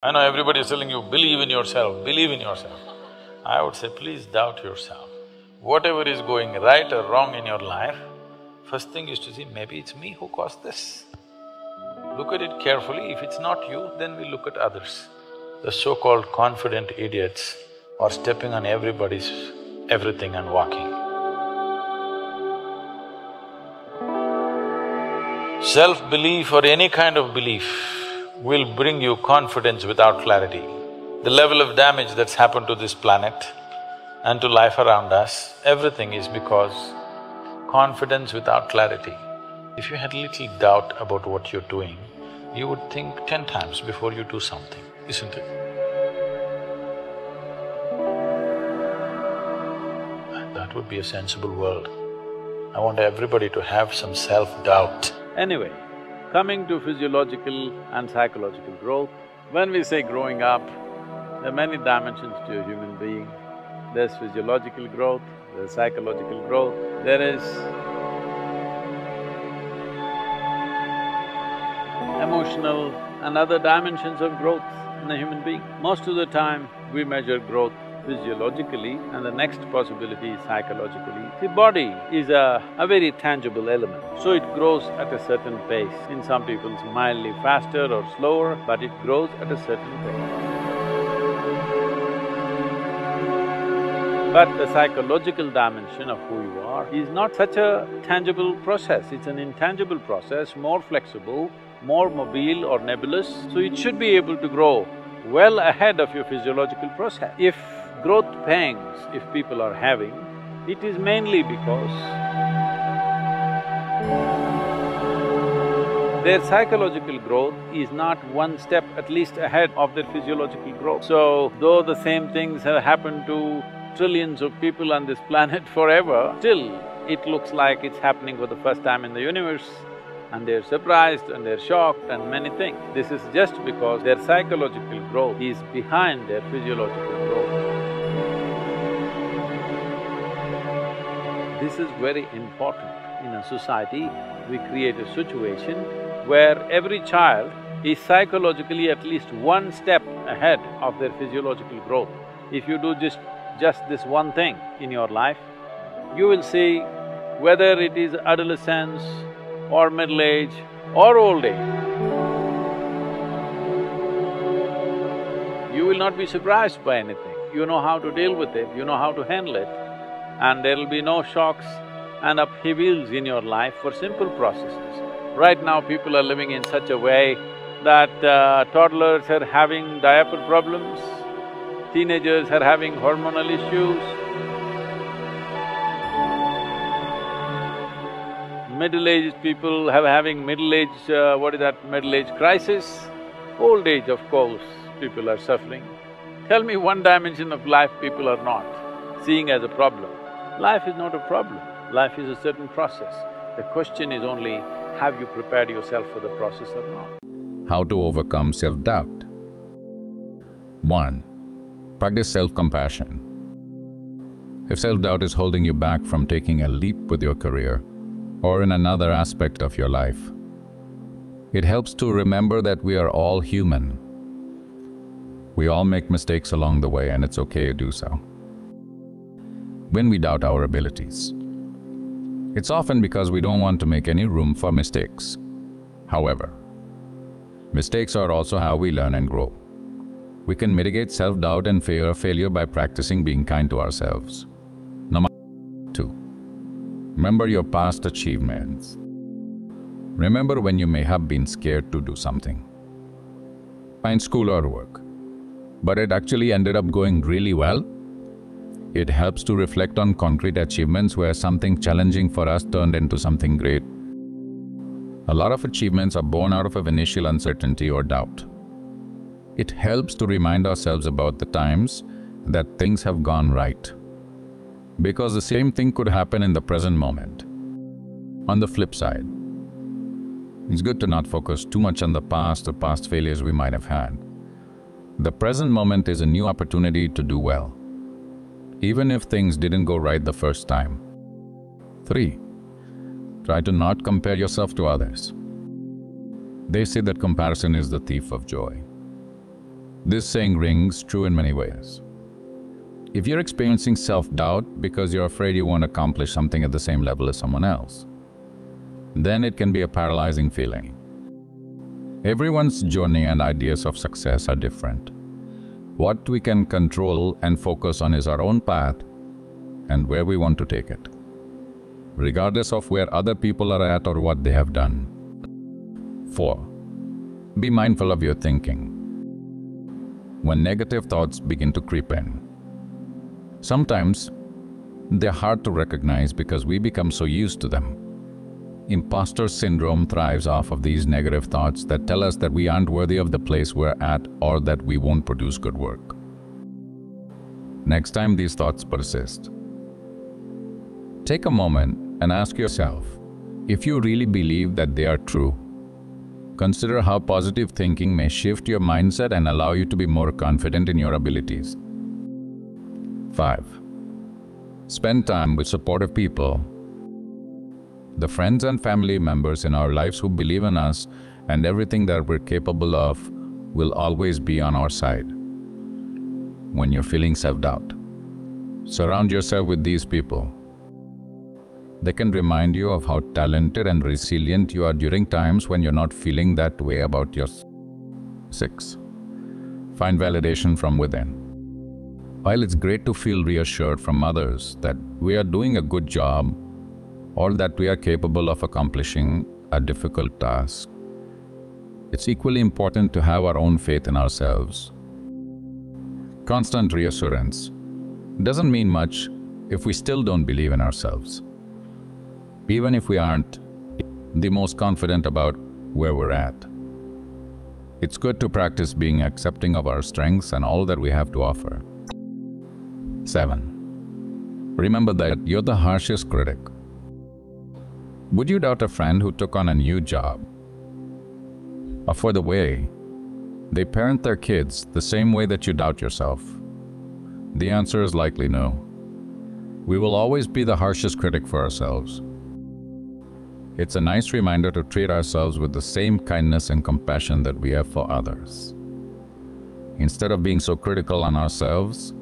I know everybody is telling you, believe in yourself, believe in yourself. I would say, please doubt yourself. Whatever is going right or wrong in your life, first thing is to see, maybe it's me who caused this. Look at it carefully, if it's not you, then we look at others. The so-called confident idiots are stepping on everybody's everything and walking. Self-belief or any kind of belief will bring you confidence without clarity. The level of damage that's happened to this planet and to life around us, everything is because confidence without clarity. If you had little doubt about what you're doing, you would think 10 times before you do something, isn't it? That would be a sensible world. I want everybody to have some self-doubt. Anyway, coming to physiological and psychological growth, when we say growing up, there are many dimensions to a human being. There's physiological growth, there's psychological growth, there is emotional and other dimensions of growth in a human being. Most of the time, we measure growth physiologically and the next possibility is psychologically. The body is a very tangible element, so it grows at a certain pace. In some people it's mildly faster or slower, but it grows at a certain pace. But the psychological dimension of who you are is not such a tangible process, it's an intangible process, more flexible, more mobile or nebulous, so it should be able to grow well ahead of your physiological process. If growth pangs, if people are having, it is mainly because their psychological growth is not one step at least ahead of their physiological growth. So, though the same things have happened to trillions of people on this planet forever, still it looks like it's happening for the first time in the universe, and they're surprised and they're shocked and many things. This is just because their psychological growth is behind their physiological growth. This is very important. In a society, we create a situation where every child is psychologically at least one step ahead of their physiological growth. If you do just this one thing in your life, you will see whether it is adolescence or middle age or old age, you will not be surprised by anything. You know how to deal with it, you know how to handle it, and there'll be no shocks and upheavals in your life for simple processes. Right now, people are living in such a way that toddlers are having diaper problems, teenagers are having hormonal issues, middle-aged people are having middle-age crisis. Old age, of course, people are suffering. Tell me one dimension of life people are not seeing as a problem. Life is not a problem, life is a certain process. The question is only, have you prepared yourself for the process or not? How to overcome self-doubt? 1. Practice self-compassion. If self-doubt is holding you back from taking a leap with your career or in another aspect of your life, it helps to remember that we are all human. We all make mistakes along the way and it's okay to do so. When we doubt our abilities, it's often because we don't want to make any room for mistakes. However, mistakes are also how we learn and grow. We can mitigate self-doubt and fear of failure by practicing being kind to ourselves. Number 2. Remember your past achievements. Remember when you may have been scared to do something, in school or work, but it actually ended up going really well. It helps to reflect on concrete achievements where something challenging for us turned into something great. A lot of achievements are born out of initial uncertainty or doubt. It helps to remind ourselves about the times that things have gone right, because the same thing could happen in the present moment. On the flip side, it's good to not focus too much on the past or past failures we might have had. The present moment is a new opportunity to do well, even if things didn't go right the first time. 3. Try to not compare yourself to others. They say that comparison is the thief of joy. This saying rings true in many ways. If you're experiencing self-doubt because you're afraid you won't accomplish something at the same level as someone else, then it can be a paralyzing feeling. Everyone's journey and ideas of success are different. What we can control and focus on is our own path and where we want to take it, regardless of where other people are at or what they have done. 4. Be mindful of your thinking. When negative thoughts begin to creep in, sometimes they're hard to recognize because we become so used to them. Imposter syndrome thrives off of these negative thoughts that tell us that we aren't worthy of the place we're at or that we won't produce good work. Next time these thoughts persist, take a moment and ask yourself, if you really believe that they are true, consider how positive thinking may shift your mindset and allow you to be more confident in your abilities. 5. Spend time with supportive people. The friends and family members in our lives who believe in us and everything that we're capable of will always be on our side. When you're feeling self-doubt, surround yourself with these people. They can remind you of how talented and resilient you are during times when you're not feeling that way about yourself. 6. Find validation from within. While it's great to feel reassured from others that we are doing a good job or that we are capable of accomplishing a difficult task, it's equally important to have our own faith in ourselves. Constant reassurance doesn't mean much if we still don't believe in ourselves, even if we aren't the most confident about where we're at. It's good to practice being accepting of our strengths and all that we have to offer. 7. Remember that you're the harshest critic. Would you doubt a friend who took on a new job, or for the way they parent their kids the same way that you doubt yourself? The answer is likely no. We will always be the harshest critic for ourselves. It's a nice reminder to treat ourselves with the same kindness and compassion that we have for others. Instead of being so critical on ourselves,